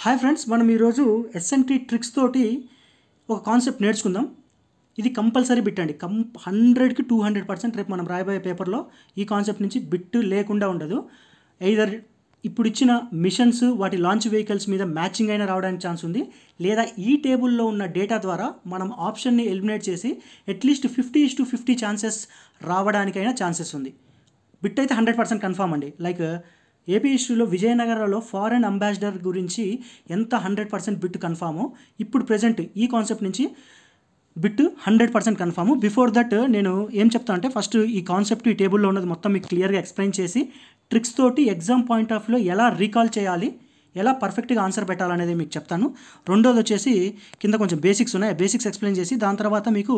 Hi friends, మనం ఈరోజు SNT tricks తోటి ఒక కాన్సెప్ట్ నేర్చుకుందాం. ఇది కంపల్సరీ బిట్ అండి. 100కి 200% రేపు మనం రాయబోయే పేపర్లో ఈ కాన్సెప్ట్ నుంచి బిట్ లేకుండా ఉండదు. ఎయిదర్ ఇప్పుడు ఇచ్చిన మిషన్స్ వాటి లాంచ్ వెహికల్స్ మీద మ్యాచింగ్ అయినా రావడానికి ఛాన్స్ ఉంది, లేదా ఈ టేబుల్లో ఉన్న డేటా ద్వారా మనం ఆప్షన్ని ఎలిమినేట్ చేసి అట్లీస్ట్ 50:50 ఛాన్సెస్ రావడానికైనా ఛాన్సెస్ ఉంది. బిట్ అయితే 100% కన్ఫామ్ అండి. లైక్ ఏపీ హిస్టరీలో విజయనగరంలో ఫారెన్ అంబాసిడర్ గురించి ఎంత 100% బిట్ కన్ఫామో, ఇప్పుడు ప్రజెంట్ ఈ కాన్సెప్ట్ నుంచి బిట్ 100% కన్ఫాము. బిఫోర్ దట్ నేను ఏం చెప్తా అంటే, ఫస్ట్ ఈ కాన్సెప్ట్ ఈ టేబుల్లో ఉన్నది మొత్తం మీకు క్లియర్గా ఎక్స్ప్లెయిన్ చేసి ట్రిక్స్ తోటి ఎగ్జామ్ పాయింట్ ఆఫ్ వ్యూలో ఎలా రీకాల్ చేయాలి, ఎలా పర్ఫెక్ట్గా ఆన్సర్ పెట్టాలనేది మీకు చెప్తాను. రెండోది వచ్చేసి కింద కొంచెం బేసిక్స్ ఉన్నాయి, బేసిక్స్ ఎక్స్ప్లెయిన్ చేసి దాని తర్వాత మీకు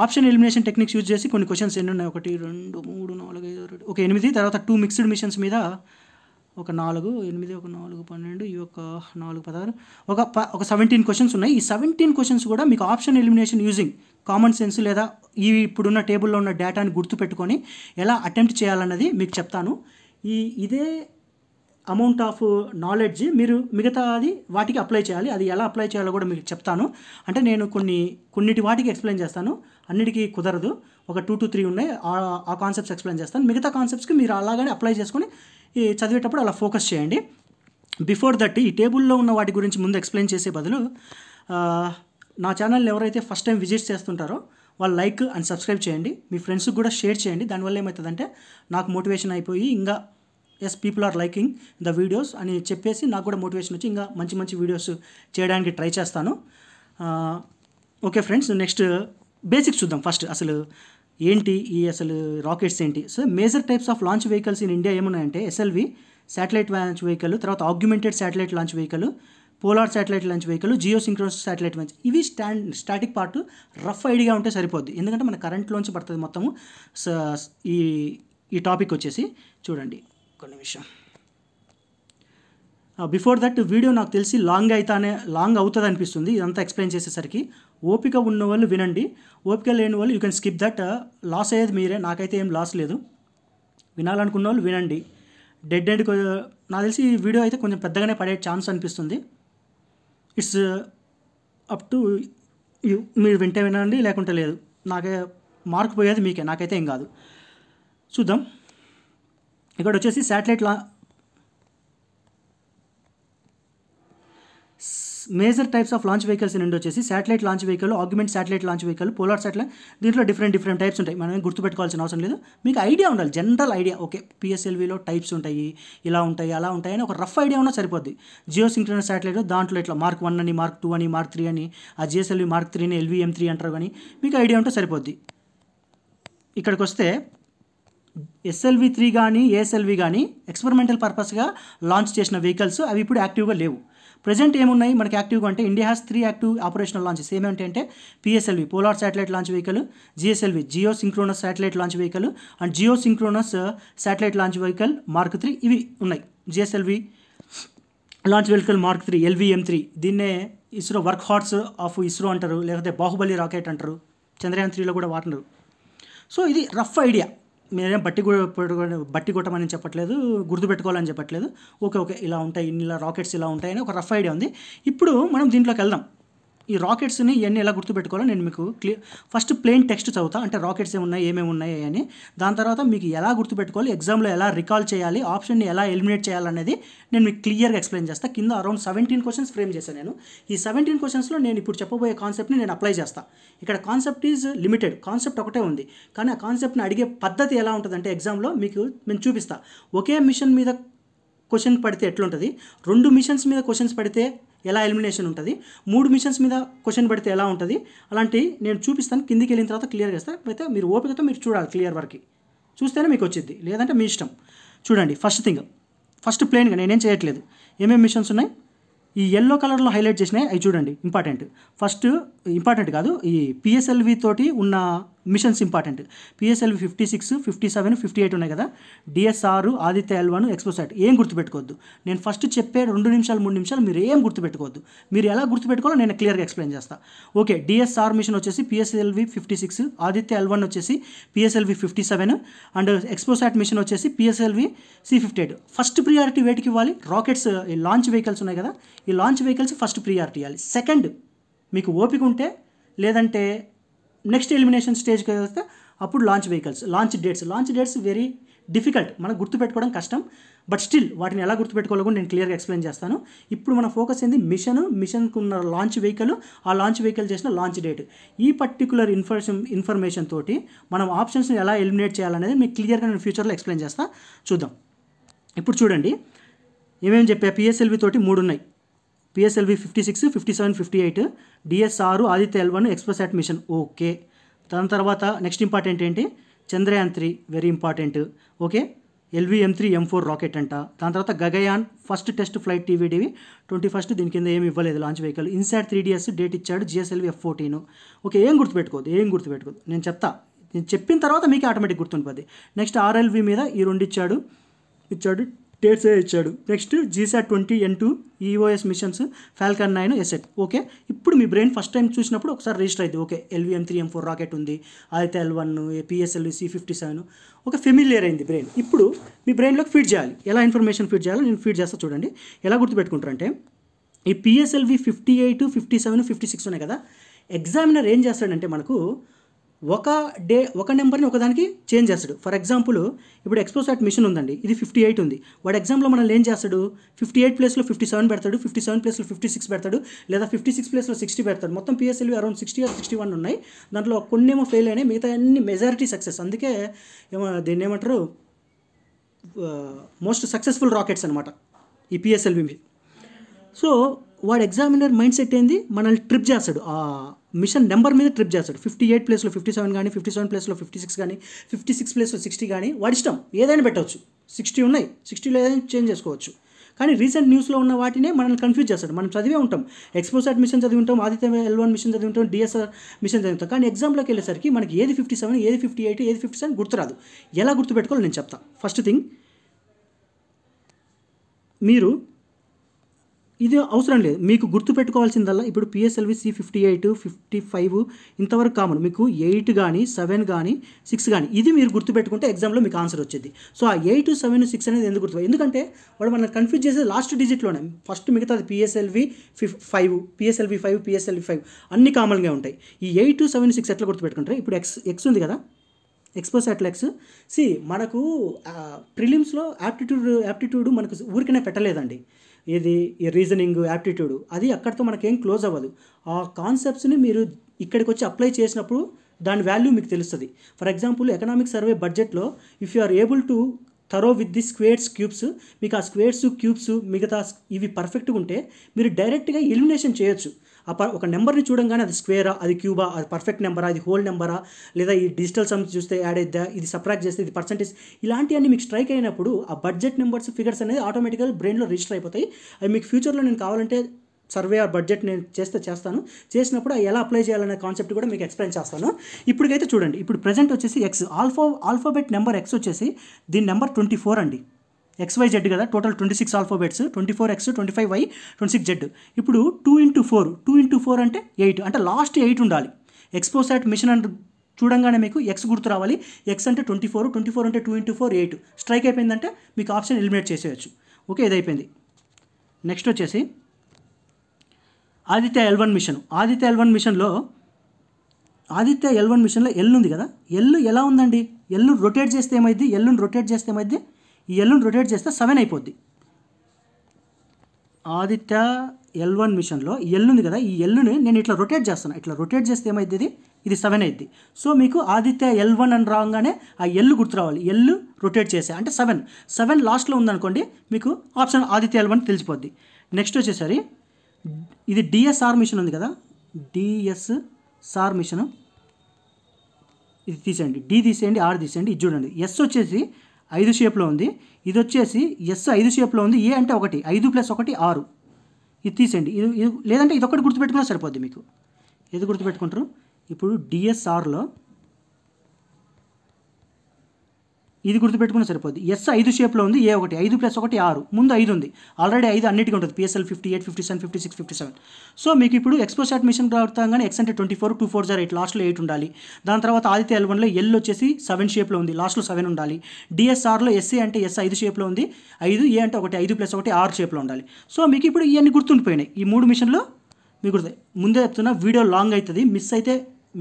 ఆప్షన్ ఎలిమినేషన్ టెక్నిక్స్ యూజ్ చేసి కొన్ని క్వశ్చన్స్ ఎన్ని ఉన్నాయి, 1 2 3 4 5 6 ఒక 8, తర్వాత 2 మిక్స్డ్ మిషన్స్ మీద ఒక 4 8 ఒక 4 12 ఈ ఒక 4 16 ఒక 17 క్వశ్చన్స్ ఉన్నాయి. ఈ 17 క్వశ్చన్స్ కూడా మీకు option elimination using common sense లేదా ఈ ఇప్పుడున్న టేబుల్లో ఉన్న డేటాని గుర్తుపెట్టుకొని ఎలా అటెంప్ట్ చేయాలన్నది మీకు చెప్తాను. ఇదే అమౌంట్ ఆఫ్ నాలెడ్జ్ మీరు మిగతాది వాటికి అప్లై చేయాలి. అది ఎలా అప్లై చేయాలో కూడా మీకు చెప్తాను. అంటే నేను కొన్నిటి వాటికి ఎక్స్ప్లెయిన్ చేస్తాను, అన్నిటికీ కుదరదు. ఒక 2 to 3 ఉన్నాయి, ఆ కాన్సెప్ట్స్ ఎక్స్ప్లెయిన్ చేస్తాను. మిగతా కాన్సెప్ట్స్కి మీరు అలాగనే అప్లై చేసుకొని చదివేటప్పుడు అలా ఫోకస్ చేయండి. బిఫోర్ దట్ ఈ టేబుల్లో ఉన్న వాటి గురించి ముందు ఎక్స్ప్లెయిన్ చేసే బదులు నా ఛానల్ని ఎవరైతే ఫస్ట్ టైం విజిట్ చేస్తుంటారో వాళ్ళు లైక్ అండ్ సబ్స్క్రైబ్ చేయండి, మీ ఫ్రెండ్స్కి కూడా షేర్ చేయండి. దానివల్ల ఏమవుతుందంటే నాకు మోటివేషన్ అయిపోయి ఇంకా yes people are liking the videos అని చెప్పేసి నాకు కూడా మోటివేషన్ వచ్చి ఇంకా మంచి మంచి వీడియోస్ చేయడానికి ట్రై చేస్తాను. ఓకే ఫ్రెండ్స్, నెక్స్ట్ బేసిక్స్ చూద్దాం. ఫస్ట్ అసలు ఏంటి అసలు రాకెట్స్ ఏంటి. So major types of launch vehicles in India ఏమున్నాయంటే ఎస్ఎల్వి శాటిలైట్ లాంచ్ వెహికల్, తర్వాత augmented satellite launch vehicle, polar satellite launch vehicle, geosynchronous satellite launch. ఇవి static part rough idea ఉంటే సరిపోద్ది, ఎందుకంటే మన కరెంట్లోంచి పడుతుంది మొత్తము. ఈ టాపిక్ వచ్చేసి చూడండి కొన్ని విషయం. బిఫోర్ దట్ వీడియో నాకు తెలిసి లాంగ్ అవుతుంది అనిపిస్తుంది ఇదంతా ఎక్స్ప్లెయిన్ చేసేసరికి. ఓపిక ఉన్న వాళ్ళు వినండి, ఓపిక లేని వాళ్ళు you can skip that. Loss అయ్యేది మీరే, నాకైతే ఏం లాస్ లేదు. వినాలనుకున్న వాళ్ళు వినండి. డెడ్ ఎండ్ నాకు తెలిసి ఈ వీడియో అయితే కొంచెం పెద్దగానే పడే ఛాన్స్ అనిపిస్తుంది. ఇట్స్ అప్ టు యూ, మీరు వింటే వినండి లేకుంటే లేదు. నాకే మార్క్ పోయేది మీకే, నాకైతే ఏం కాదు. చూద్దాం. ఇక్కడ వచ్చేసి major types of launch vehicles నుండి వచ్చేసి satellite launch vehicle, augment satellite launch vehicle, polar satellite. దీంట్లో డిఫరెంట్ టైప్స్ ఉంటాయి. మనం గుర్తుపెట్టుకోవాల్సిన అవసరం లేదు, మీకు ఐడియా ఉండాలి, జనరల్ ఐడియా. ఓకే, పిఎస్ఎల్విలో టైప్స్ ఉంటాయి, ఇలా ఉంటాయి అలా ఉంటాయి అని ఒక రఫ్ ఐడియా ఉన్నా సరిపోద్ది. జియో సింక్రోనస్ శాటిలైట్ దాంట్లో ఇట్లా Mark 1 అని, Mark 2 అని, Mark 3 అని, ఆ జిఎస్ఎల్వి Mark 3ని LVM3 అంటారు. కానీ మీకు ఐడియా ఉంటే సరిపోద్ది. ఇక్కడికి వస్తే SLV3 కానీ ASLV కానీ ఎక్స్పెరిమెంటల్ పర్పస్గా లాంచ్ చేసిన వెహికల్స్, అవి ఇప్పుడు యాక్టివ్గా లేవు. ప్రజెంట్ ఏమున్నాయి మనకి యాక్టివ్గా అంటే, India has 3 active operational launches. ఏమేంటంటే PSLV polar satellite launch vehicle, GSLV geosynchronous satellite launch vehicle and geosynchronous satellite launch vehicle Mark 3 ఇవి ఉన్నాయి. GSLV launch vehicle Mark 3 LVM3. దీన్నే ISRO workhorse of ISRO అంటారు, లేకపోతే Baahubali rocket అంటారు. చంద్రయాన్ 3లో కూడా వాడినారు. So ఇది రఫ్ ఐడియా, మీరేం బట్టి కొట్టమని చెప్పట్లేదు, గుర్తుపెట్టుకోవాలని చెప్పట్లేదు. ఓకే ఇలా ఉంటాయి, ఇలా రాకెట్స్ ఇలా ఉంటాయని ఒక రఫ్ ఐడియా ఉంది. ఇప్పుడు మనం దీంట్లోకి వెళ్దాం. ఈ రాకెట్స్ని ఇవన్నీ ఎలా గుర్తుపెట్టుకోవాలో నేను మీకు ఫస్ట్ ప్లెయిన్ టెక్స్ట్ చదువుతా, అంటే రాకెట్స్ ఏమేమి ఉన్నాయి అని. దాని తర్వాత మీకు ఎలా గుర్తుపెట్టుకోవాలి, ఎగ్జామ్లో ఎలా రికాల్ చేయాలి, ఆప్షన్ని ఎలా ఎలిమినేట్ చేయాలనేది నేను మీకు క్లియర్గా ఎక్స్ప్లెయిన్ చేస్తాను. కింద అరౌండ్ 17 క్వశ్చన్స్ ఫ్రేమ్ చేశాను నేను. ఈ 17 క్వశ్చన్స్లో నేను ఇప్పుడు చెప్పబోయే కాన్సెప్ట్ని నేను అప్లై చేస్తాను. ఇక్కడ కాన్సెప్ట్ ఈజ్ లిమిటెడ్, కాన్సెప్ట్ ఒకటే ఉంది, కానీ ఆ కాన్సెప్ట్ని అడిగే పద్ధతి ఎలా ఉంటుందంటే ఎగ్జామ్లో మీకు నేను చూపిస్తాను. ఒకే మిషన్ మీద క్వశ్చన్ పడితే ఎట్లుంటుంది, 2 మిషన్స్ మీద క్వశ్చన్స్ పడితే ఎలా ఎలిమినేషన్ ఉంటుంది, 3 మిషన్స్ మీద క్వశ్చన్ పడితే ఎలా ఉంటుంది, అలాంటి నేను చూపిస్తాను. కిందికి వెళ్ళిన తర్వాత క్లియర్గా ఇస్తాను. అయితే మీరు ఓపికతో మీరు చూడాలి, క్లియర్ వరకు చూస్తేనే మీకు వచ్చింది, లేదంటే మీ ఇష్టం. చూడండి, ఫస్ట్ ప్లెయిన్గా నేనేం చేయట్లేదు. ఏమేమి మిషన్స్ ఉన్నాయి, ఈ ఎల్లో కలర్లో హైలైట్ చేసినాయి అవి చూడండి, ఇంపార్టెంట్. ఫస్ట్ ఇంపార్టెంట్ కాదు, ఈ పిఎస్ఎల్వి తోటి ఉన్న మిషన్స్ ఇంపార్టెంట్. పిఎస్ఎల్వి 56, 57, 58 ఉన్నాయి కదా. డిఎస్ఆర్, ఆదిత్య L1, ఎక్స్పోసాట్ ఏం గుర్తుపెట్టుకోవద్దు. నేను ఫస్ట్ చెప్పే 2 నిమిషాలు 3 నిమిషాలు మీరు ఏం గుర్తుపెట్టుకోవద్దు. మీరు ఎలా గుర్తుపెట్టుకోవాలో నేను క్లియర్గా ఎక్స్ప్లెయిన్ చేస్తాను. ఓకే, డిఎస్ఆర్ మిషన్ వచ్చేసి పిఎస్ఎల్వి 56, ఆదిత్య L1 వచ్చేసి పిఎస్ఎల్వి 57 అండ్ ఎక్స్పోసాట్ మిషన్ వచ్చేసి పిఎస్ఎల్వి C58. ఫస్ట్ ప్రియారిటీ వేటికి ఇవ్వాలి? రాకెట్స్, ఈ లాంచ్ వెహికల్స్ ఉన్నాయి కదా, ఈ లాంచ్ వెహికల్స్ ఫస్ట్ ప్రియారిటీ ఇవ్వాలి. సెకండ్ మీకు ఓపిక ఉంటే, లేదంటే నెక్స్ట్ ఎలిమినేషన్ స్టేజ్కి వెళ్తే అప్పుడు launch vehicles. Launch dates very difficult, మనకు గుర్తుపెట్టుకోవడం కష్టం. బట్ స్టిల్ వాటిని ఎలా గుర్తుపెట్టుకోవాలో కూడా నేను క్లియర్గా ఎక్స్ప్లెయిన్ చేస్తాను. ఇప్పుడు మన ఫోకస్ ఏంది? మిషన్కు ఉన్న లాంచ్ వెహికల్, ఆ లాంచ్ వెహికల్ చేసిన లాంచ్ డేట్. ఈ పర్టికులర్ ఇన్ఫర్మేషన్ తోటి మనం ఆప్షన్స్ని ఎలా ఎలిమినేట్ చేయాలనేది మీకు క్లియర్గా నేను ఫ్యూచర్లో ఎక్స్ప్లెయిన్ చేస్తాను. చూద్దాం. ఇప్పుడు చూడండి ఏమేమి చెప్పా. పిఎస్ఎల్వి తోటి 3 ఉన్నాయి. PSLV 56, 57, 58, DSR, Aditya L1, XPoSat mission. Okay, దాని తర్వాత నెక్స్ట్ ఇంపార్టెంట్ ఏంటి? Chandrayaan 3 very important. Okay, LV-M3, M4 rocket అంట. దాని తర్వాత Gaganyaan first test flight TVDV 21, దీని కింద ఏమి ఇవ్వలేదు launch vehicle. INSAT 3DS date ఇచ్చాడు. GSLV F-14. ఓకే, ఏం గుర్తుపెట్టుకోవద్దు. నేను నేను చెప్పిన తర్వాత మీకు ఆటోమేటిక్ గుర్తుండిపోద్ది. నెక్స్ట్ RLV మీద ఈ 2 ఇచ్చాడు డేట్స్ ఇచ్చాడు. Next GSAT 20 N2 EOS machines, Falcon 9 asset. Okay, ఇప్పుడు మీ బ్రెయిన్ ఫస్ట్ టైం చూసినప్పుడు ఒకసారి రిజిస్టర్ అయింది. ఓకే, LV-M3, M4 రాకెట్ ఉంది, Aditya L1, PSLV C57. Okay, familiar అయింది బ్రెయిన్. ఇప్పుడు మీ బ్రెయిన్లోకి ఫీడ్ చేయాలి. ఎలా ఇన్ఫర్మేషన్ ఫీడ్ చేయాలో నేను ఫీడ్ చేస్తా. చూడండి ఎలా గుర్తుపెట్టుకుంటారంటే, ఈ PSLV 58, 57, 56 ఉన్నాయి కదా. ఎగ్జామినర్ ఏం చేస్తాడంటే మనకు ఒక నెంబర్ని ఒకదానికి చేంజ్ చేస్తాడు. ఫర్ ఎగ్జాంపుల్ ఇప్పుడు ఎక్స్పోసాట్ మిషన్ ఉందండి, ఇది 58 ఉంది. వాడు ఎగ్జామ్లో మనల్ని ఏం చేస్తాడు? 58 ప్లేస్లో 57 పెడతాడు, 57 ప్లేస్లో 56 పెడతాడు, లేదా 56 ప్లేస్లో 60 పెడతాడు. మొత్తం PSLV అరౌండ్ 60 or 61 ఉన్నాయి. దాంట్లో కొన్నేమో ఫెయిల్ అయినాయి, మిగతా అన్ని మెజారిటీ సక్సెస్. అందుకే దీన్ని ఏమంటారు, మోస్ట్ సక్సెస్ఫుల్ రాకెట్స్ అనమాట ఈ PSLV. సో వాడు ఎగ్జామినర్ మైండ్ సెట్ ఏంది? మనల్ని ట్రిప్ చేస్తాడు, ఆ మిషన్ నెంబర్ మీద ట్రిప్ చేస్తాడు. 58 ప్లేస్లో 57 కానీ, 57 ప్లేస్లో 56 కానీ, 56 ప్లేస్లో 60 కానీ, వాడి ఇష్టం ఏదైనా పెట్టవచ్చు. 60 ఉన్నాయి, 60లో ఏదైనా చేంజ్ చేసుకోవచ్చు. కానీ రీసెంట్ న్యూస్లో ఉన్న వాటినే మనల్ని కన్ఫ్యూజ్ చేస్తాడు. మనం చదివే ఉంటాం, ఎక్స్పోసాట్ మిషన్ చదివి ఉంటాం, ఆదిత్య L1 మిషన్ చదివి ఉంటాం, DSR మిషన్ చదివి ఉంటాం. కానీ ఎగ్జామ్లోకి వెళ్ళేసరికి మనకి ఏది 57, ఏది 58, ఏది 57 గుర్తురాదు. ఎలా గుర్తుపెట్టుకోవాలో నేను చెప్తాను. ఫస్ట్ థింగ్, మీరు ఇది అవసరం లేదు, మీకు గుర్తుపెట్టుకోవాల్సిందల్లా ఇప్పుడు PSLV C58, 55 ఇంతవరకు కామన్. మీకు 8 కానీ, 7 కానీ, 6 కానీ, ఇది మీరు గుర్తుపెట్టుకుంటే ఎగ్జామ్లో మీకు ఆన్సర్ వచ్చేది. సో ఆ 8, 7, 6 అనేది ఎందుకు గుర్తు? ఎందుకంటే వాడు మనం కన్ఫ్యూజ్ చేసేది లాస్ట్ డిజిట్లోనే. ఫస్ట్ మిగతాది PSLV 5, PSLV 5, PSLV 5 అన్ని కామన్గా ఉంటాయి. ఈ 8, 7, 6 ఎట్లా గుర్తుపెట్టుకుంటారు? ఇప్పుడు ఎక్స్ ఉంది కదా, ఎక్స్పోసాట్ ఎక్స్. మనకు ప్రిలిమ్స్లో యాప్టిట్యూడ్ మనకు ఊరికనే పెట్టలేదండి. ఇది ఈ రీజనింగ్, యాప్టిట్యూడ్, అది అక్కడితో మనకేం క్లోజ్ అవ్వదు. ఆ కాన్సెప్ట్స్ని మీరు ఇక్కడికి వచ్చి అప్లై చేసినప్పుడు దాని వాల్యూ మీకు తెలుస్తుంది. ఫర్ ఎగ్జాంపుల్ ఎకనామిక్ సర్వే బడ్జెట్లో if you are able to thorough with the squares, cubes, మీకు ఆ స్క్వేర్స్, క్యూబ్స్ మిగతా ఇవి పర్ఫెక్ట్గా ఉంటే మీరు డైరెక్ట్గా ఎలిమినేషన్ చేయొచ్చు. ఒక నెంబర్ని చూడంగానే అది స్క్వేరా, అది క్యూబా, అది పర్ఫెక్ట్ నెంబరా, అది హోల్ నెంబరా, లేదా ఈ డిజిటల్ సమ్స్ చూస్తే యాడ్ అయిద్దా, ఇది సబ్ట్రాక్ట్ చేస్తే ఇది పర్సెంటేజ్, ఇలాంటివన్నీ మీకు స్ట్రైక్ అయినప్పుడు ఆ బడ్జెట్ నెంబర్స్, ఫిగర్స్ అనేది ఆటోమేటిక్గా బ్రెయిన్లో రిజిస్టర్ అయిపోతాయి. అవి మీకు ఫ్యూచర్లో నేను కావాలంటే సర్వే ఆ బడ్జెట్ నేను చేస్తాను, చేసినప్పుడు ఎలా అప్లై చేయాలనే కాన్సెప్ట్ కూడా మీకు ఎక్స్ప్లెయిన్ చేస్తాను. ఇప్పటికైతే చూడండి, ఇప్పుడు ప్రెజెంట్ వచ్చేసి ఎక్స్ ఆల్ఫాబెట్ నెంబర్ ఎక్స్ వచ్చేసి దీని నెంబర్ 24 అండి. XYZ కదా, total 26 alphabets, 24X, 25Y, 26Z. ఇప్పుడు 2 into 4 అంటే 8, అంటే లాస్ట్ 8 ఉండాలి. ఎక్స్పోసాట్ మిషన్ అంటే చూడంగానే మీకు ఎక్స్ గుర్తు రావాలి. ఎక్స్ అంటే 24 అంటే 2 into 4 8. స్ట్రైక్ అయిపోయిందంటే మీకు ఆప్షన్ ఎలిమినేట్ చేసేయచ్చు. ఓకే, ఇది అయిపోయింది. నెక్స్ట్ వచ్చేసి Aditya L1 machine. Aditya L1 మిషన్లో ఎల్ ఉంది కదా, ఎల్ ఎలా ఉందండి? ఎల్ను రొటేట్ చేస్తే ఏమైంది? ఈ ఎల్లుని రొటేట్ చేస్తే 7 అయిపోద్ది. ఆదిత్య L1 మిషన్లో ఎల్ ఉంది కదా, ఈ ఎల్లుని నేను ఇట్లా రొటేట్ చేస్తాను. ఇట్లా రొటేట్ చేస్తే ఏమైంది? ఇది 7 అయింది. సో మీకు ఆదిత్య L1 అని రాగానే ఆ ఎల్లు గుర్తు రావాలి. ఎల్లు రొటేట్ చేసే అంటే 7 లాస్ట్లో ఉందనుకోండి, మీకు ఆప్షన్ ఆదిత్య L1 తెలిసిపోద్ది. నెక్స్ట్ వచ్చేసరి ఇది DSR మిషన్ ఉంది కదా, DSR మిషన్, ఇది తీసేయండి, D తీసేయండి, R తీసేయండి. ఇది చూడండి, ఎస్ వచ్చేసి 5 షేప్లో ఉంది, ఇది వచ్చేసి ఎస్ 5 షేప్లో ఉంది. ఏ అంటే 1, 5 + 1 6. ఇది తీసేయండి, ఇది లేదంటే ఇది ఒకటి గుర్తుపెట్టుకున్నా సరిపోద్ది మీకు. ఏది గుర్తుపెట్టుకుంటారు? ఇప్పుడు DSRలో ఇది గుర్తుపెట్టుకుని సరిపోద్ది. ఎస్ 5 షేప్లో ఉంది, ఏ 1 5 + 1 6 ముందు 5 ఉంది, ఆల్రెడీ 5 అన్నిటికీ ఉంటుంది. PSL 58, 57, 56, 57. సో మీకు ఇప్పుడు ఎక్స్పోసాట్ మిషన్ రావడంగానే ఎక్స్ అంటే 24, 2 4 8 లాస్ట్లో 8 ఉండాలి. దాని తర్వాత ఆదిత్య L1లో ఎల్ వచ్చేసి 7 షేప్లో ఉంది, లాస్ట్లో 7 ఉండాలి. DSRలో ఎస్ఏ అంటే ఎస్ 5 షేప్లో ఉంది, 5, ఏ అంటే 1 5 + 1 6 షేప్లో ఉండాలి. సో మీకు ఇప్పుడు ఇవన్నీ గుర్తుండిపోయినాయి. ఈ 3 మిషన్లో మీకు ముందే చెప్తున్నా, వీడియో లాంగ్ అవుతుంది, మిస్ అయితే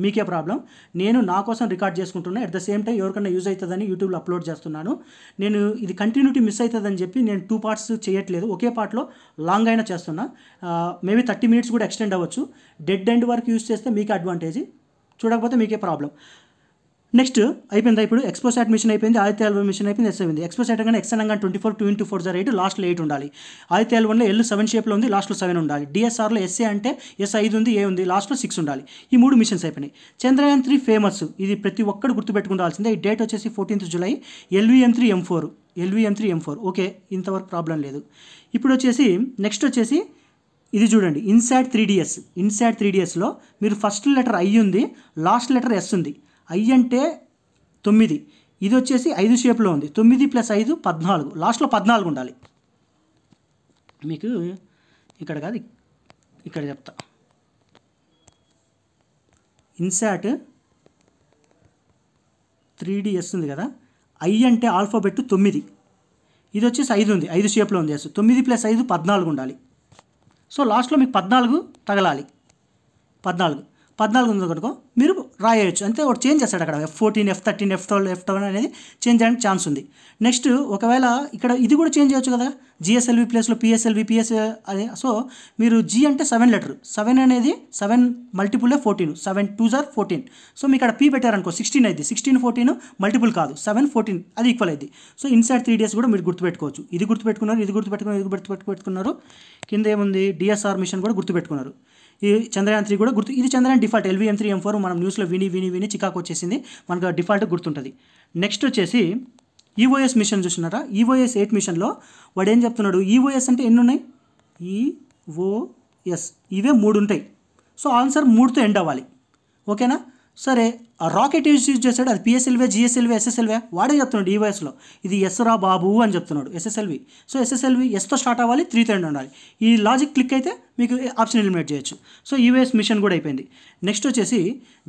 మీకే ప్రాబ్లం. నేను నా కోసం రికార్డ్ చేసుకుంటున్నా, అట్ ద సేమ్ టైం ఎవరికైనా యూజ్ అవుతుందని యూట్యూబ్లో అప్లోడ్ చేస్తున్నాను. నేను ఇది కంటిన్యూటీ మిస్ అవుతుందని చెప్పి నేను 2 పార్ట్స్ చేయట్లేదు, ఒకే పార్ట్లో లాంగ్ అయినా చేస్తున్నా. మేబీ 30 మినిట్స్ కూడా ఎక్స్టెండ్ అవ్వచ్చు. డెడ్ ఎండ్ వరకు యూజ్ చేస్తే మీకే అడ్వాంటేజ్, చూడకపోతే మీకే ప్రాబ్లం. నెక్స్ట్ అయిపోయిందా? ఇప్పుడు ఎక్స్పోసాట్ మిషన్ అయిపోయింది, ఆదిత్య L1 మిషన్ అయిపోయింది, ఎస్ అయింది. ఎక్స్పోసాట్ అనగానే ఎక్స్ అనగా 24, 2 × 4 8, లాస్ట్లో 8 ఉండాలి. ఆదిత్య L1లో ఎల్ 7 షేప్లో ఉంది, లాస్ట్లో 7 ఉండాలి. DSRలో ఎస్ఏ అంటే ఎస్ 5 ఉంది, ఏ ఉంది, లాస్ట్లో 6 ఉండాలి. ఈ 3 మిషన్స్ అయిపోయినాయి. చంద్రయాన్ 3 ఫేమస్, ఇది ప్రతి ఒక్కరు గుర్తుపెట్టుకుండాల్సిందే. ఈ డేట్ వచ్చేసి 14th జూలై. LVM3M4 ఓకే, ఇంతవరకు ప్రాబ్లం లేదు. ఇప్పుడు వచ్చేసి నెక్స్ట్ వచ్చేసి ఇది చూడండి, ఇన్సాట్ 3DS లో మీరు ఫస్ట్ లెటర్ ఐ ఉంది, లాస్ట్ లెటర్ ఎస్ ఉంది. ఐ అంటే 9, ఇది వచ్చేసి 5 షేప్లో ఉంది, 9 + 5 14, లాస్ట్లో 14 ఉండాలి. మీకు ఇక్కడ కాదు, ఇక్కడ చెప్తా. ఇన్సాట్ 3DS ఉంది కదా, ఐ అంటే ఆల్ఫాబెట్ 9, ఇది వచ్చేసి 5 ఉంది, 5 షేప్లో ఉంది ఎస్, 9 + 5 14 ఉండాలి. సో లాస్ట్లో మీకు 14 తగలాలి. 14 ఉంది కనుక మీరు రాయొచ్చు, అంతే. ఒకటి చేంజ్ చేస్తాడు అక్కడ, F14, F13, F12 అనేది చేంజ్ చేయడానికి ఛాన్స్ ఉంది. నెక్స్ట్ ఒకవేళ ఇక్కడ ఇది కూడా చేంజ్ చేయొచ్చు కదా, GSLV ప్లేస్లో PS అదే. సో మీరు G అంటే 7 లెటర్, 7 అనేది 7 మల్టిపుల్ 14, 7 2s are 14. సో మీకు ఇక్కడ P పెట్టారనుకో 16 అయింది, 16 14 మల్టిపుల్ కాదు, 7 14 అది ఈక్వల్ అయింది. సో ఇన్సాట్ 3DS కూడా మీరు గుర్తుపెట్టుకోవచ్చు. ఇది గుర్తుపెట్టుకున్నారు, కింద ఏముంది DSR మిషన్ కూడా గుర్తుపెట్టుకున్నారు. ఈ చంద్రయాన్ 3 కూడా ఇది చంద్రయాన్ డిఫాల్ట్ LVM3M4 మనం న్యూస్లో విని చికాకు వచ్చేసింది, మనకు డిఫాల్ట్ గుర్తుంటుంది. నెక్స్ట్ వచ్చేసి EOS మిషన్ చూస్తున్నారా, EOS 8 మిషన్లో వాడు ఏం చెప్తున్నాడు, EOS అంటే ఎన్ని ఉన్నాయి, EOS ఇవే 3 ఉంటాయి. సో ఆన్సర్ 3తో ఎండ్ అవ్వాలి, ఓకేనా. సరే, ఆ రాకెట్ యూజ్ చేశాడు, అది PSLV, GSLV, SSLV వాడే చెప్తున్నాడు. EOSలో ఇది ఎస్ రా బాబు అని చెప్తున్నాడు, SSLV. సో SSLV ఎస్తో స్టార్ట్ అవ్వాలి, 3తో ఎండ్ ఉండాలి. ఈ లాజిక్ క్లిక్ అయితే మీకు ఆప్షన్ ఎలిమినేట్ చేయొచ్చు. సో EOS మిషన్ కూడా అయిపోయింది. నెక్స్ట్ వచ్చేసి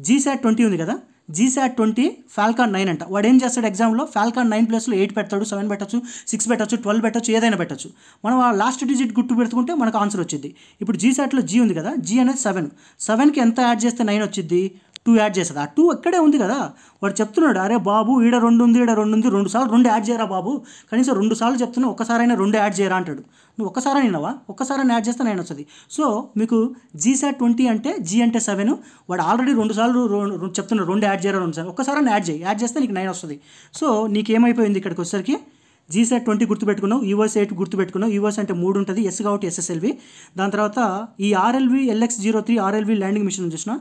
GSAT 20 ఉంది కదా, GSAT 20 Falcon 9 అంట. వాడు ఏం చేస్తాడు ఎగ్జామ్లో, Falcon 9 ప్లేస్లో 8 పెడతాడు, 7 పెట్టచ్చు, 6 పెట్టచ్చు, 12 పెట్టచ్చు, ఏదైనా పెట్టచ్చు. మనం ఆ లాస్ట్ డిజిట్ గుర్తు పెట్టుకుంటే మనకు ఆన్సర్ వచ్చింది. ఇప్పుడు GSATలో G ఉంది కదా, G అనేది 7కి ఎంత యాడ్ చేస్తే 9 వచ్చింది, 2 యాడ్ చేస్తుంది. ఆ 2 ఇక్కడే ఉంది కదా, వాడు చెప్తున్నాడు, అరే బాబు ఈడ 2 ఉంది, ఈడ 2 ఉంది, 2 సార్లు 2 యాడ్ చేయరా బాబు, కనీసం 2 సార్లు చెప్తున్నా, ఒక్కసారైనా 2 యాడ్ చేయరా అంటాడు. నువ్వు ఒక్కసారి విన్నావా, ఒక్కసారైనా యాడ్ చేస్తే 9 వస్తుంది. సో మీకు GSAT 20 అంటే G అంటే 7, వాడు ఆల్రెడీ 2 సార్లు చెప్తున్నాడు 2 యాడ్ చేయరా, 2 సార్లు ఒక్కసారి యాడ్ చేస్తే నీకు 9 వస్తుంది. సో నీకేమైపోయింది ఇక్కడికి వచ్చేసరికి, GSAT 20 గుర్తుపెట్టుకున్నావు, EOS 8 గుర్తుపెట్టుకున్నావు. EOS అంటే 3 ఉంటుంది, ఎస్ కాబట్టి SSLV. దాని తర్వాత ఈ RLV LX03 RLV landing machine చూసిన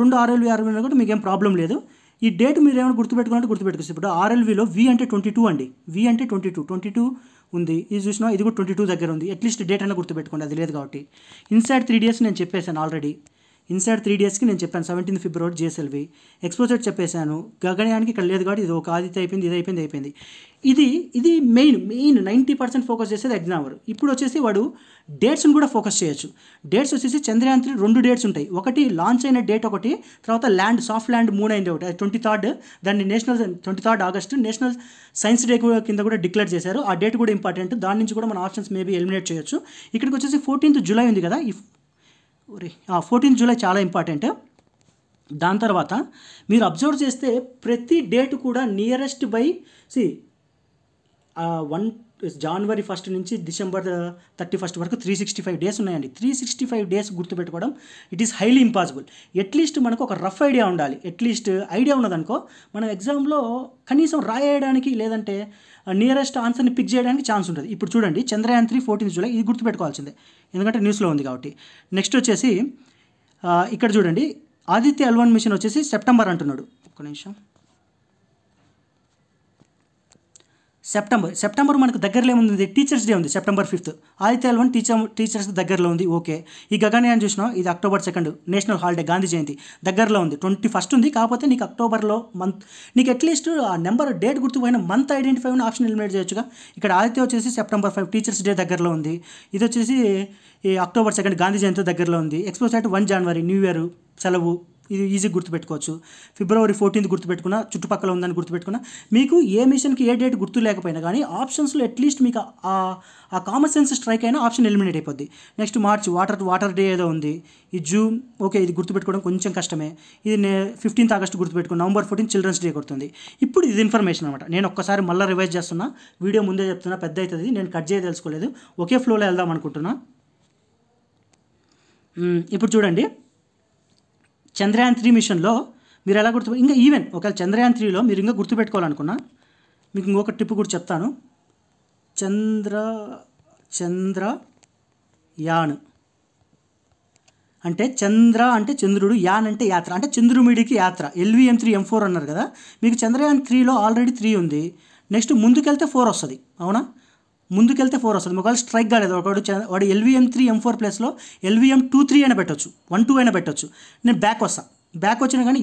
2 RLV కూడా మీకేం ప్రాబ్లం లేదు. ఈ డేట్ మీరు ఏమైనా గుర్తుపెట్టుకోవచ్చు. ఇప్పుడు RLVలో V అంటే 22 అండి, V అంటే 22 ఉంది. ఇది చూసినా ఇది కూడా 22 దగ్గర ఉంది. అట్లీస్ట్ డేట్ అయినా గుర్తుపెట్టుకోండి, అది లేదు కాబట్టి. ఇన్సాట్ 3DS నేను చెప్పేశాను ఆల్రెడీ, ఇన్సాట్ 3DSకి నేను చెప్పాను 17th ఫిబ్రవరి GSLV. ఎక్స్పోజర్ చెప్పేశాను, గగనయానికి ఇక్కడ లేదు కాబట్టి ఇది ఒక ఆదిత్య అయిపోయింది, ఇది అయిపోయింది. ఇది మెయిన్ 90% ఫోకస్ చేసేది ఎగ్జామర్. ఇప్పుడు వచ్చేసి వాడు డేట్స్ని కూడా ఫోకస్ చేయొచ్చు. డేట్స్ వచ్చేసి చంద్రయాన్ 3 2 డేట్స్ ఉంటాయి. ఒకటి లాంచ్ అయిన డేట్ ఒకటి, తర్వాత సాఫ్ట్ ల్యాండ్ మూన్ అయింది ఒకటి, అది 23rd. దాన్ని 23rd August national science day కింద కూడా డిక్లేర్ చేశారు. ఆ డేట్ కూడా ఇంపార్టెంట్, దాని నుంచి కూడా మన ఆప్షన్స్ మేబీ ఎలిమినేట్ చేయొచ్చు. ఇక్కడికి వచ్చేసి 14th జూలై ఉంది కదా, 14th జూలై చాలా ఇంపార్టెంట్. దాని తర్వాత మీరు అబ్జర్వ్ చేస్తే ప్రతి డేట్ కూడా నియరెస్ట్ బై జనవరి 1 నుంచి డిసెంబర్ 31 వరకు 365 డేస్ ఉన్నాయండి. 365 డేస్ గుర్తుపెట్టుకోవడం it is highly impossible. At least మనకు ఒక రఫ్ ఐడియా ఉండాలి. అట్లీస్ట్ ఐడియా ఉన్నదనుకో మనం ఎగ్జామ్లో కనీసం రాయడానికి లేదంటే నియరెస్ట్ ఆన్సర్ని పిక్ చేయడానికి ఛాన్స్ ఉంటుంది. ఇప్పుడు చూడండి చంద్రయాన్ 3 14th జూలై, ఇది గుర్తుపెట్టుకోవాల్సిందే ఎందుకంటే న్యూస్లో ఉంది కాబట్టి. నెక్స్ట్ వచ్చేసి ఇక్కడ చూడండి ఆదిత్య L1 మిషన్ వచ్చేసి సెప్టెంబర్ అంటున్నాడు. ఒక్క నిమిషం, సెప్టెంబర్ మనకు దగ్గరలో ఏముంది, టీచర్స్ డే ఉంది September 5th. Aditya L1 teachers దగ్గరలో ఉంది. ఓకే. ఈ గగనయాన్ చూసినా ఇది October 2 నేషనల్ హాలిడే, గాంధీ జయంతి దగ్గరలో ఉంది. 21st ఉంది. కాకపోతే నీకు అక్టోబర్లో మంత్, నీకు అట్లీస్ట్ ఆ నెంబర్ డేట్ గుర్తుపోయిన మంత్ ఐడెంటిఫై ఉన్న ఆప్షన్ ఎలిమినేట్ చేయొచ్చుగా. ఇక్కడ ఆదిత్య వచ్చేసి September 5 టీచర్స్ డే దగ్గరలో ఉంది. ఇది వచ్చేసి ఈ October 2 గాంధీ జయంతి దగ్గరలో ఉంది. ఎక్స్పోజ్ 1 జనవరి న్యూ ఇయర్ సెలవు, ఇది ఈజీ గుర్తుపెట్టుకోవచ్చు. February 14 గుర్తుపెట్టుకున్నా, చుట్టుపక్కల ఉందని గుర్తుపెట్టుకున్నా. మీకు ఏ మిషన్కి ఏ డేట్ గుర్తు లేకపోయినా కానీ ఆప్షన్స్లో అట్లీస్ట్ మీకు ఆ కామన్ సెన్స్ స్ట్రైక్ అయినా ఆప్షన్ ఎలిమినేట్ అయిపోద్ది. నెక్స్ట్ మార్చ్ వాటర్ డే ఏదో ఉంది. ఈ జూన్, ఓకే, ఇది గుర్తుపెట్టుకోవడం కొంచెం కష్టమే. ఇది 15th ఆగస్ట్ గుర్తుపెట్టుకుని, November 14 చిల్డ్రన్స్ డే కొడుతుంది. ఇప్పుడు ఇది ఇన్ఫర్మేషన్ అనమాట. నేను ఒక్కసారి మళ్ళీ రివైజ్ చేస్తున్నా, వీడియో ముందే చెప్తున్నా, పెద్ద అవుతుంది, నేను కట్ చేయదలుచుకోలేదు, ఒకే ఫ్లోలో వెళ్దాం అనుకుంటున్నా. ఇప్పుడు చూడండి, చంద్రయాన్ 3 మిషన్లో మీరు ఎలా ఇంకా ఈవెన్ ఒకవేళ చంద్రయాన్ 3లో మీరు ఇంకా గుర్తుపెట్టుకోవాలనుకున్నా మీకు ఇంకొక టిప్ కూడా చెప్తాను. చంద్రయాన్ అంటే చంద్ర అంటే చంద్రుడు, యాన్ అంటే యాత్ర, అంటే చంద్రుమిడికి యాత్ర. LVM3 M4 అన్నారు కదా, మీకు చంద్రయాన్ 3లో ఆల్రెడీ 3 ఉంది. నెక్స్ట్ ముందుకెళ్తే 4 వస్తుంది, అవునా? ముందుకెళ్తే 4 వస్తుంది. ఒకవేళ స్ట్రైక్ కాలేదు వాడు LVM3 M4 ప్లస్లో LVM23 అయినా పెట్టవచ్చు, 1-2 అయినా పెట్టవచ్చు. నేను బ్యాక్ వచ్చినా కానీ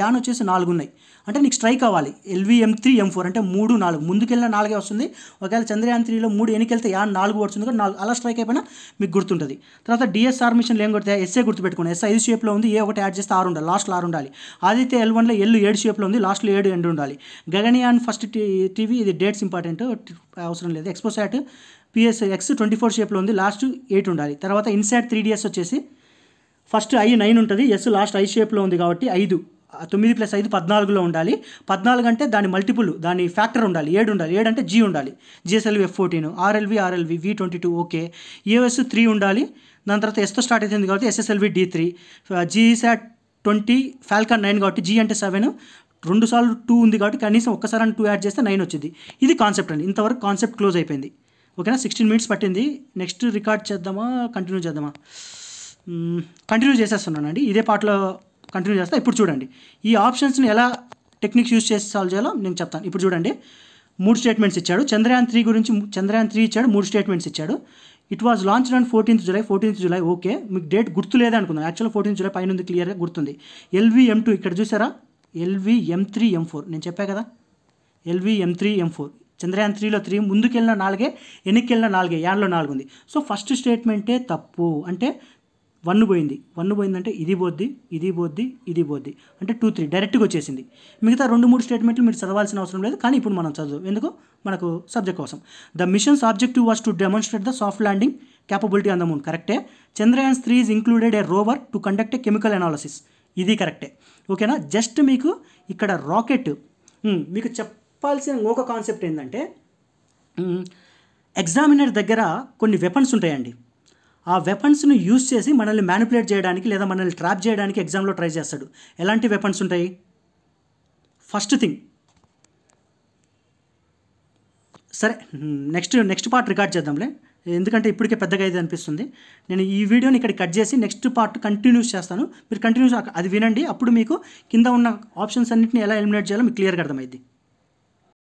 యాన్ వచ్చేసి 4 ఉన్నాయి. అంటే నీకు స్ట్రైక్ అవ్వాలి LVM3 M4 అంటే 3, 4 ముందుకెళ్ళిన 4 వస్తుంది. ఒకవేళ చంద్రయాన్ 3లో 3 వెనకెళ్తే యాన్ 4 వస్తుంది కూడా, 4 అలా స్ట్రైక్ అయిపోయినా మీకు గుర్తుంటుంది. తర్వాత DSR మిషన్లు ఏం కొడితే ఎస్ఏ గుర్తుపెట్టుకోండి. ఎస్ 5 షేప్లో ఉంది, ఏ ఒకటి యాడ్ చేస్తే 6 ఉండాలి, లాస్ట్లో 6 ఉండాలి. ఆదిత్య L1లో L 7 షేప్లో ఉంది, లాస్ట్లో 7 ఎండ్ ఉండాలి. గగనయాన్ ఫస్ట్ టీవీ, ఇది డేట్స్ ఇంపార్టెంట్, అవసరం లేదు. ఎక్స్పోసాట్ PSX 24 షేప్లో ఉంది, లాస్ట్ 8 ఉండాలి. తర్వాత ఇన్సాట్ 3DS వచ్చేసి ఫస్ట్ I 9 ఉంటుంది, ఎస్ లాస్ట్ I షేప్లో ఉంది కాబట్టి 5, 9 + 5 14లో ఉండాలి. 14 అంటే దాని మల్టిపుల్, దాని ఫ్యాక్టర్ ఉండాలి, 7 ఉండాలి. 7 అంటే G ఉండాలి. GSLV F14, RLV V22, okay. EOS 3 ఉండాలి. దాని తర్వాత ఎస్తో స్టార్ట్ అవుతుంది కాబట్టి SSLV D3, GSAT 20, Falcon 9 కాబట్టి G అంటే 7, 2 సార్లు 2 ఉంది కాబట్టి కనీసం ఒక్కసారి 2 యాడ్ చేస్తే 9 వచ్చింది. ఇది కాన్సెప్ట్ అండి. ఇంతవరకు కాన్సెప్ట్ క్లోజ్ అయిపోయింది. ఓకేనా? 16 minutes పట్టింది. నెక్స్ట్ రికార్డ్ చేద్దామా, కంటిన్యూ చేద్దామా? కంటిన్యూ చేసేస్తున్నానండి, ఇదే పార్ట్లో కంటిన్యూ చేస్తా. ఇప్పుడు చూడండి, ఈ ఆప్షన్స్ని ఎలా టెక్నిక్స్ యూజ్ చేసి సాల్వ్ చేయాలో నేను చెప్తాను. ఇప్పుడు చూడండి, 3 స్టేట్మెంట్స్ ఇచ్చాడు. చంద్రయాన్ 3 గురించి చంద్రయాన్ 3 ఇచ్చాడు, 3 స్టేట్మెంట్స్ ఇచ్చాడు. It was launched on 14th July, okay. మీకు డేట్ గుర్తు లేదా అనుకుందాం, యాక్చువల్గా 14th July పైన ఉంది, క్లియర్గా గుర్తుంది. LVM2 ఇక్కడ చూసారా, LVM3 M4 నేను చెప్పా కదా, LVM3 M4. చంద్రయాన్ 3లో 3, ముందుకెళ్ళిన 4, వెనక్కి వెళ్ళిన 4, యాన్లో 4 ఉంది. సో ఫస్ట్ స్టేట్మెంటే తప్పు, అంటే 1 పోయింది. 1 పోయిందంటే ఇది పోద్ది, ఇది పోద్ది, ఇది పోద్ది, అంటే 2, 3 డైరెక్ట్గా వచ్చేసింది. మిగతా 2-3 స్టేట్మెంట్లు మీరు చదవాల్సిన అవసరం లేదు, కానీ ఇప్పుడు మనం చదువు, ఎందుకు, మనకు సబ్జెక్ట్ కోసం. The missions objective was to demonstrate the soft landing capability on the moon, కరెక్టే. Chandrayaan 3 is included a rover to conduct a chemical analysis, ఇది కరెక్టే. ఓకేనా? జస్ట్ మీకు ఇక్కడ రాకెట్, మీకు చెప్పాల్సిన ఒక కాన్సెప్ట్ ఏంటంటే, ఎగ్జామినర్ దగ్గర కొన్ని వెపన్స్ ఉంటాయండి. ఆ వెపన్స్ని యూజ్ చేసి మనల్ని మ్యానిపులేట్ చేయడానికి లేదా మనల్ని ట్రాప్ చేయడానికి ఎగ్జామ్లో ట్రై చేస్తాడు. ఎలాంటి వెపన్స్ ఉంటాయి? ఫస్ట్ థింగ్, సరే నెక్స్ట్ పార్ట్ రికార్డ్ చేద్దాంలే, ఎందుకంటే ఇప్పటికే పెద్దగా ఇది అనిపిస్తుంది. నేను ఈ వీడియోని ఇక్కడ కట్ చేసి నెక్స్ట్ పార్ట్ కంటిన్యూస్ చేస్తాను. మీరు కంటిన్యూస్ అది వినండి, అప్పుడు మీకు కింద ఉన్న ఆప్షన్స్ అన్నింటినీ ఎలా ఎలిమినేట్ చేయాలో మీకు క్లియర్గా అర్థమైంది.